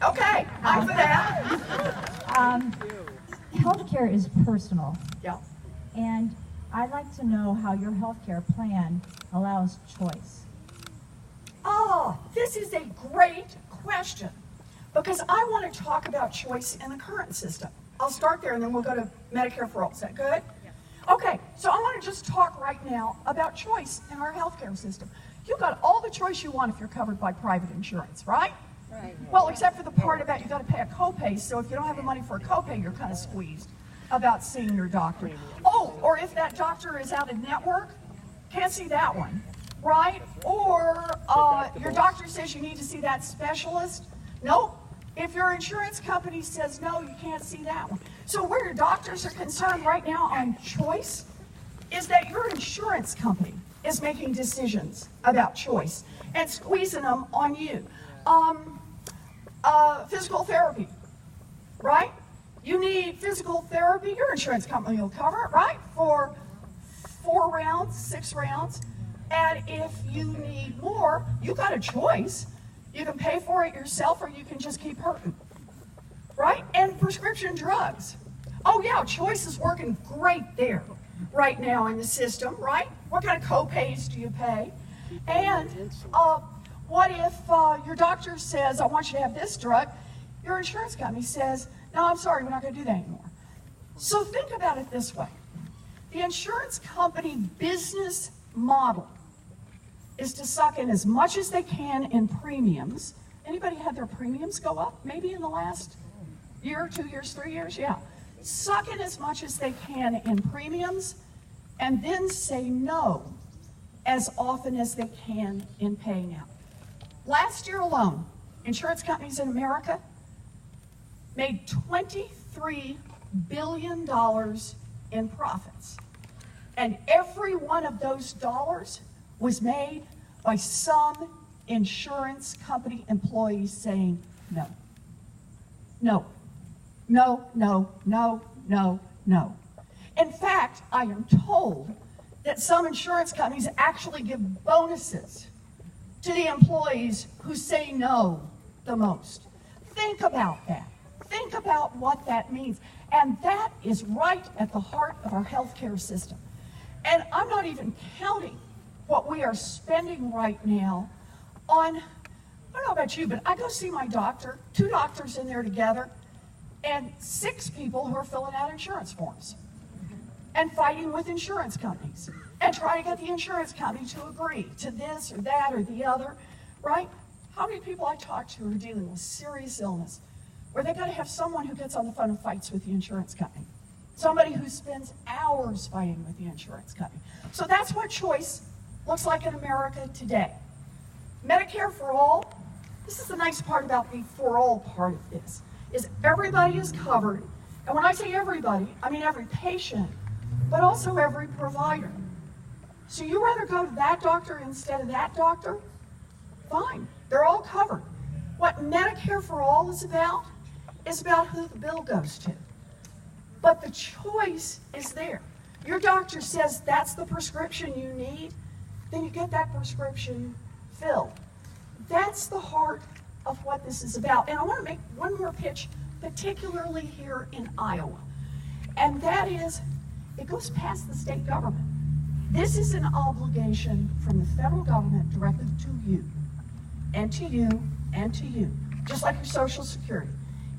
Okay, I'm for that. Healthcare is personal, Yeah. and I'd like to know how your healthcare plan allows choice. Oh, this is a great question because I want to talk about choice in the current system. I'll start there and then we'll go to Medicare for All. Is that good? Okay, so I want to just talk right now about choice in our healthcare system. You've got all the choice you want if you're covered by private insurance, right? Right. Well, except for the part about you got to pay a copay, so if you don't have the money for a copay, you're kind of squeezed about seeing your doctor. Oh, or if that doctor is out of network, can't see that one, right? Or your doctor says you need to see that specialist. Nope. If your insurance company says no, you can't see that one. So where your doctors are concerned right now on choice is that your insurance company is making decisions about choice and squeezing them on you. Physical therapy, right? You need physical therapy, your insurance company will cover it, right? For 4 rounds, 6 rounds. And if you need more, you got a choice. You can pay for it yourself or you can just keep hurting, right? And prescription drugs. Oh yeah, choice is working great there right now in the system, right? What kind of co-pays do you pay? And what if your doctor says, I want you to have this drug? Your insurance company says, no, I'm sorry, we're not going to do that anymore. So think about it this way. The insurance company business model is to suck in as much as they can in premiums. Anybody had their premiums go up maybe in the last year, 2 years, 3 years? Yeah. Suck in as much as they can in premiums and then say no as often as they can in paying out. Last year alone, insurance companies in America made $23 billion in profits. And every one of those dollars was made by some insurance company employees saying no. No. No, no, no, no, no. In fact, I am told that some insurance companies actually give bonuses to the employees who say no the most. Think about that. Think about what that means. And that is right at the heart of our healthcare system. And I'm not even counting what we are spending right now on, I don't know about you, but I go see my doctor, 2 doctors in there together, and 6 people who are filling out insurance forms and fighting with insurance companies and trying to get the insurance company to agree to this or that or the other, right? How many people I talk to are dealing with serious illness where they got to have someone who gets on the phone and fights with the insurance company, somebody who spends hours fighting with the insurance company. So that's what choice looks like in America today. Medicare for All, this is the nice part about the for all part of this, is everybody is covered. And when I say everybody, I mean every patient, but also every provider. So you rather go to that doctor instead of that doctor? Fine, they're all covered. What Medicare for All is about who the bill goes to. But the choice is there. Your doctor says that's the prescription you need, then you get that prescription filled. That's the heart of what this is about. And I want to make one more pitch, particularly here in Iowa. And that is, it goes past the state government. This is an obligation from the federal government directly to you, and to you, and to you. Just like your Social Security.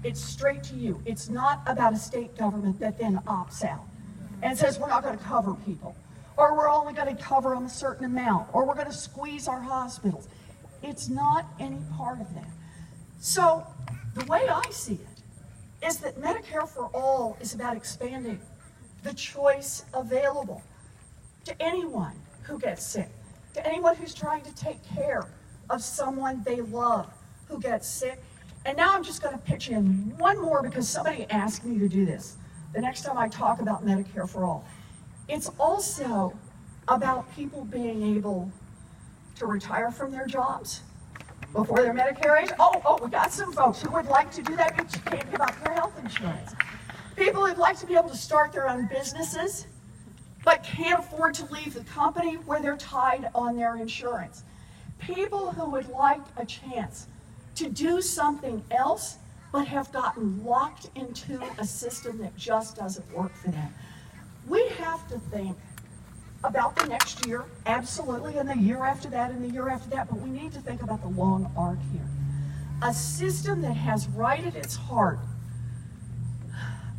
It's straight to you. It's not about a state government that then opts out and says we're not going to cover people, or we're only going to cover them a certain amount, or we're going to squeeze our hospitals. It's not any part of that. So the way I see it is that Medicare for All is about expanding the choice available to anyone who gets sick, to anyone who's trying to take care of someone they love who gets sick. And now I'm just going to pitch in one more because somebody asked me to do this the next time I talk about Medicare for All. It's also about people being able to retire from their jobs before their Medicare age. Oh, we got some folks who would like to do that, but you can't give up your health insurance. People who'd like to be able to start their own businesses, but can't afford to leave the company where they're tied on their insurance. People who would like a chance to do something else, but have gotten locked into a system that just doesn't work for them. We have to think about the next year, absolutely, and the year after that, and the year after that, but we need to think about the long arc here. A system that has right at its heart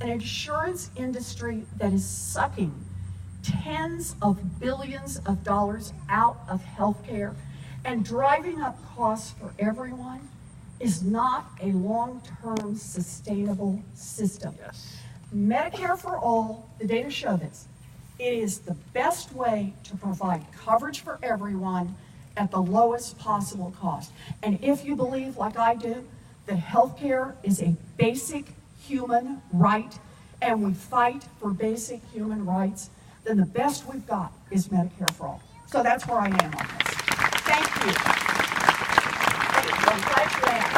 an insurance industry that is sucking tens of billions of dollars out of healthcare and driving up costs for everyone is not a long-term sustainable system. Yes. Medicare for all, the data show this, it is the best way to provide coverage for everyone at the lowest possible cost. And if you believe, like I do, that healthcare is a basic human right, and we fight for basic human rights, then the best we've got is Medicare for all. So that's where I am on this. Thank you. I'm glad you asked.